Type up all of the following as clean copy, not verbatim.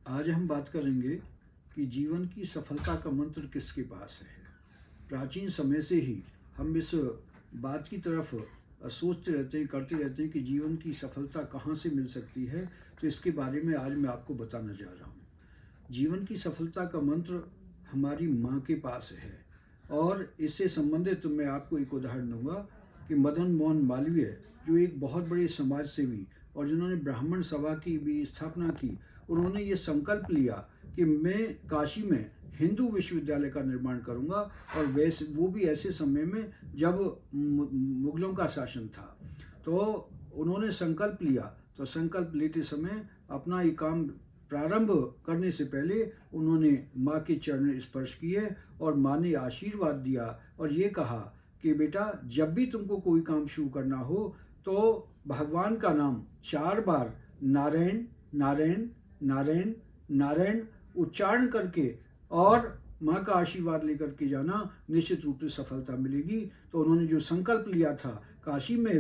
आज हम बात करेंगे कि जीवन की सफलता का मंत्र किसके पास है। प्राचीन समय से ही हम इस बात की तरफ सोचते रहते हैं, करते रहते हैं कि जीवन की सफलता कहाँ से मिल सकती है। तो इसके बारे में आज मैं आपको बताना जा रहा हूँ। जीवन की सफलता का मंत्र हमारी माँ के पास है और इससे संबंधित मैं आपको एक उदाहरण दूंगा कि मदन मोहन मालवीय, जो एक बहुत बड़े समाज सेवी और जिन्होंने ब्राह्मण सभा की भी स्थापना की, उन्होंने ये संकल्प लिया कि मैं काशी में हिंदू विश्वविद्यालय का निर्माण करूंगा। और वैसे वो भी ऐसे समय में जब मुगलों का शासन था। तो उन्होंने संकल्प लिया। तो संकल्प लेते समय अपना ये काम प्रारंभ करने से पहले उन्होंने माँ के चरण स्पर्श किए और माँ ने आशीर्वाद दिया और ये कहा कि बेटा, जब भी तुमको कोई काम शुरू करना हो तो भगवान का नाम 4 बार नारायण नारायण नारायण नारायण उच्चारण करके और माँ का आशीर्वाद लेकर के जाना, निश्चित रूप से सफलता मिलेगी। तो उन्होंने जो संकल्प लिया था काशी में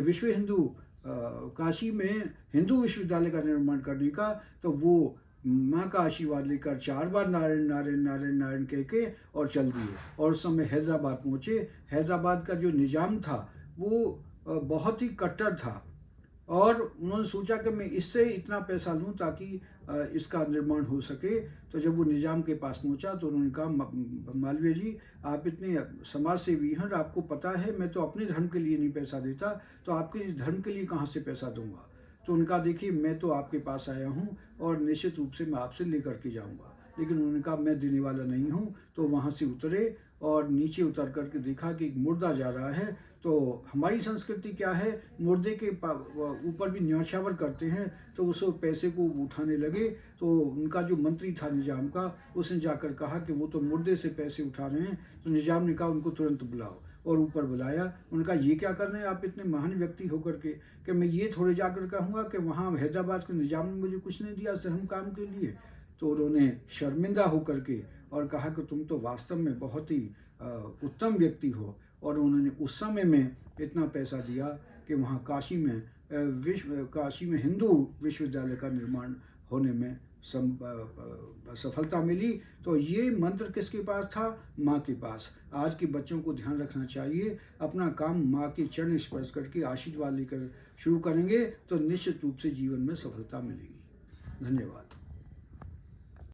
हिंदू विश्वविद्यालय का निर्माण करने का, तो वो माँ का आशीर्वाद लेकर 4 बार नारायण नारायण नारायण नारायण कह के और चल दिए और उस समय हैदराबाद पहुँचे। हैदराबाद का जो निज़ाम था वो बहुत ही कट्टर था और उन्होंने सोचा कि मैं इससे इतना पैसा लूं ताकि इसका निर्माण हो सके। तो जब वो निज़ाम के पास पहुंचा तो उन्होंने कहा, मालवीय जी, आप इतने समाज सेवी हैं और आपको पता है मैं तो अपने धर्म के लिए नहीं पैसा देता, तो आपके इस धर्म के लिए कहाँ से पैसा दूंगा। तो उनका, देखिए, मैं तो आपके पास आया हूँ और निश्चित रूप से मैं आपसे लेकर के जाऊँगा। लेकिन उन्होंने कहा, मैं देने वाला नहीं हूँ। तो वहाँ से उतरे और नीचे उतर करके देखा कि एक मुर्दा जा रहा है। तो हमारी संस्कृति क्या है, मुर्दे के ऊपर भी न्यौछावर करते हैं। तो उस पैसे को उठाने लगे। तो उनका जो मंत्री था निजाम का, उसने जाकर कहा कि वो तो मुर्दे से पैसे उठा रहे हैं। तो निजाम ने कहा, उनको तुरंत बुलाओ। और ऊपर बुलाया। उनका, ये क्या कर रहे हैं आप इतने महान व्यक्ति होकर के, कि मैं ये थोड़े जाकर कहूँगा कि वहाँ हैदराबाद के निजाम ने मुझे कुछ नहीं दिया धर्म काम के लिए। तो उन्होंने शर्मिंदा होकर के और कहा कि तुम तो वास्तव में बहुत ही उत्तम व्यक्ति हो। और उन्होंने उस समय में इतना पैसा दिया कि वहाँ काशी में हिंदू विश्वविद्यालय का निर्माण होने में सफलता मिली। तो ये मंत्र किसके पास था? माँ के पास। आज के बच्चों को ध्यान रखना चाहिए, अपना काम माँ के चरण स्पर्श करके आशीर्वाद लेकर शुरू करेंगे तो निश्चित रूप से जीवन में सफलता मिलेगी। धन्यवाद।